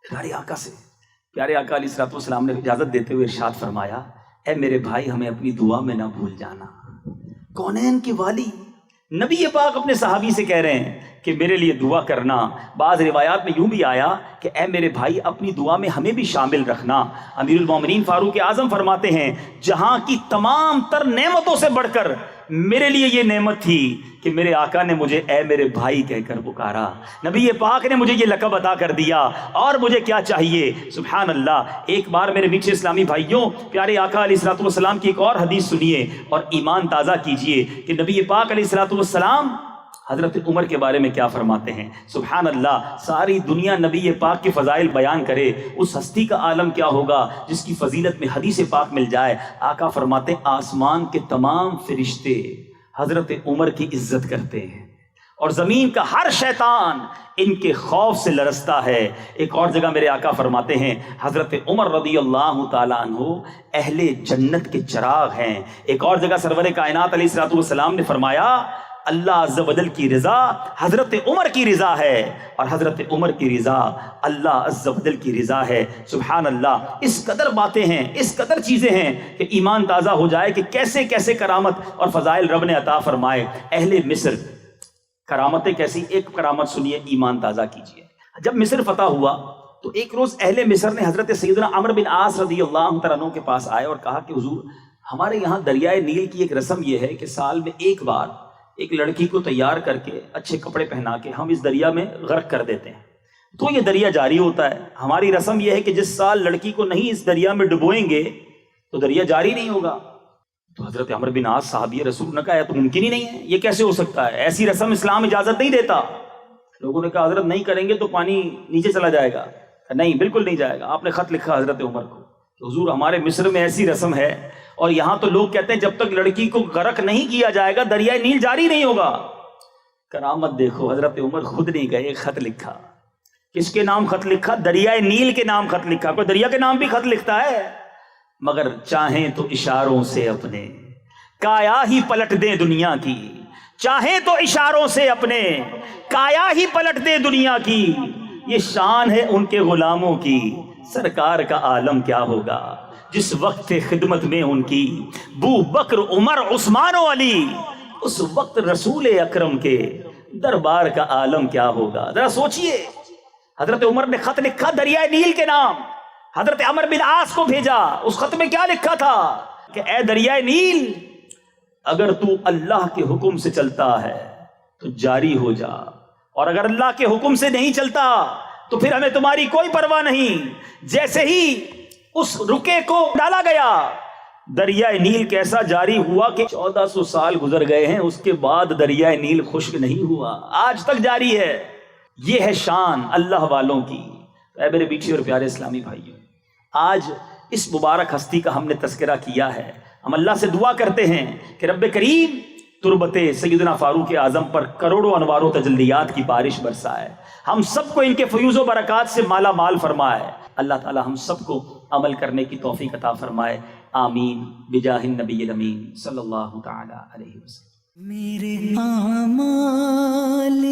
S2: پیارے آقا سے، پیارے آقا علیہ الصلوۃ والسلام نے اجازت دیتے ہوئے ارشاد فرمایا، اے میرے بھائی ہمیں اپنی دعا میں نہ بھول جانا۔ کونین کے والی نبی پاک اپنے صحابی سے کہہ رہے ہیں کہ میرے لیے دعا کرنا۔ بعض روایات میں یوں بھی آیا کہ اے میرے بھائی اپنی دعا میں ہمیں بھی شامل رکھنا۔ امیر المومنین فاروق اعظم فرماتے ہیں جہاں کی تمام تر نعمتوں سے بڑھ کر میرے لیے یہ نعمت تھی کہ میرے آقا نے مجھے اے میرے بھائی کہہ کر پکارا، نبی پاک نے مجھے یہ لقب عطا کر دیا، اور مجھے کیا چاہیے؟ سبحان اللہ۔ ایک بار میرے میٹھے اسلامی بھائیوں، پیارے آقا علیہ الصلوۃ والسلام کی ایک اور حدیث سنیے اور ایمان تازہ کیجئے کہ نبی پاک علیہ الصلوۃ والسلام حضرت عمر کے بارے میں کیا فرماتے ہیں۔ سبحان اللہ، ساری دنیا نبی پاک کے فضائل بیان کرے، اس ہستی کا عالم کیا ہوگا جس کی فضیلت میں حدیث پاک مل جائے۔ آقا فرماتے ہیں آسمان کے تمام فرشتے حضرت عمر کی عزت کرتے ہیں اور زمین کا ہر شیطان ان کے خوف سے لرزتا ہے۔ ایک اور جگہ میرے آقا فرماتے ہیں حضرت عمر رضی اللہ تعالیٰ عنہ اہل جنت کے چراغ ہیں۔ ایک اور جگہ سرور کائنات علیہ الصلوۃ والسلام نے فرمایا اللہ عز و جل کی رضا حضرت عمر کی رضا ہے اور حضرت عمر کی رضا اللہ عز و جل کی رضا ہے۔ سبحان اللہ، اس قدر باتیں ہیں، اس قدر چیزیں ہیں کہ ایمان تازہ ہو جائے کہ کیسے کیسے کرامت اور فضائل رب نے عطا فرمائے۔ اہل مصر کرامتیں کیسی، ایک کرامت سنیے، ایمان تازہ کیجیے۔ جب مصر فتح ہوا تو ایک روز اہل مصر نے حضرت سیدنا عمرو بن عاص رضی اللہ تعالیٰ عنہ کے پاس آئے اور کہا کہ حضور ہمارے یہاں دریائے نیل کی ایک رسم یہ ہے کہ سال میں ایک بار ایک لڑکی کو تیار کر کے اچھے کپڑے پہنا کے ہم اس دریا میں غرق کر دیتے ہیں، تو یہ دریا جاری ہوتا ہے۔ ہماری رسم یہ ہے کہ جس سال لڑکی کو نہیں اس دریا میں ڈبوئیں گے تو دریا جاری نہیں ہوگا۔ تو حضرت عمرو بن عاص صحابی رسول نے کہا یہ تو ممکن ہی نہیں ہے، یہ کیسے ہو سکتا ہے، ایسی رسم اسلام اجازت نہیں دیتا۔ لوگوں نے کہا حضرت نہیں کریں گے تو پانی نیچے چلا جائے گا۔ نہیں، بالکل نہیں جائے گا۔ آپ نے خط لکھا حضرت عمر کو کہ حضور ہمارے مصر میں ایسی رسم ہے اور یہاں تو لوگ کہتے ہیں جب تک لڑکی کو غرق نہیں کیا جائے گا دریائے نیل جاری نہیں ہوگا۔ کرامت دیکھو، حضرت عمر خود نہیں گئے، ایک خط لکھا۔ کس کے نام خط لکھا؟ دریائے نیل کے نام خط لکھا۔ کوئی دریا کے نام بھی خط لکھتا ہے؟ مگر چاہیں تو اشاروں سے اپنے کایا ہی پلٹ دیں دنیا کی، چاہیں تو اشاروں سے اپنے کایا ہی پلٹ دیں دنیا کی، یہ شان ہے ان کے غلاموں کی، سرکار کا عالم کیا ہوگا جس وقت خدمت میں ان کی بو بکر عمر عثمان و علی، اس وقت رسول اکرم کے دربار کا عالم کیا ہوگا۔ ذرا سوچئے، حضرت عمر نے خط لکھا دریائے نیل کے نام، حضرت عمر بن عاص کو بھیجا۔ اس خط میں کیا لکھا تھا کہ اے دریائے نیل، اگر تو اللہ کے حکم سے چلتا ہے تو جاری ہو جا، اور اگر اللہ کے حکم سے نہیں چلتا تو پھر ہمیں تمہاری کوئی پرواہ نہیں۔ جیسے ہی اس رکے کو ڈالا گیا، دریائے نیل کیسا جاری ہوا کہ 1400 سال گزر گئے ہیں، اس کے بعد دریائے نیل خشک نہیں ہوا، آج تک جاری ہے۔ یہ ہے شان اللہ والوں کی۔ اے میرے میٹھے اور پیارے اسلامی بھائیوں، آج اس مبارک ہستی کا ہم نے تذکرہ کیا ہے۔ ہم اللہ سے دعا کرتے ہیں کہ رب کریم تربت سیدنا فاروق اعظم پر کروڑوں انوار و تجلیات کی بارش برسائے، ہم سب کو ان کے فیوز و برکات سے مالا مال فرمائے۔ اللہ تعالی ہم سب کو عمل کرنے کی توفیق عطا فرمائے، آمین بجاہ النبی الامین صلی اللہ تعالی علیہ وسلم۔
S1: میرے اعمال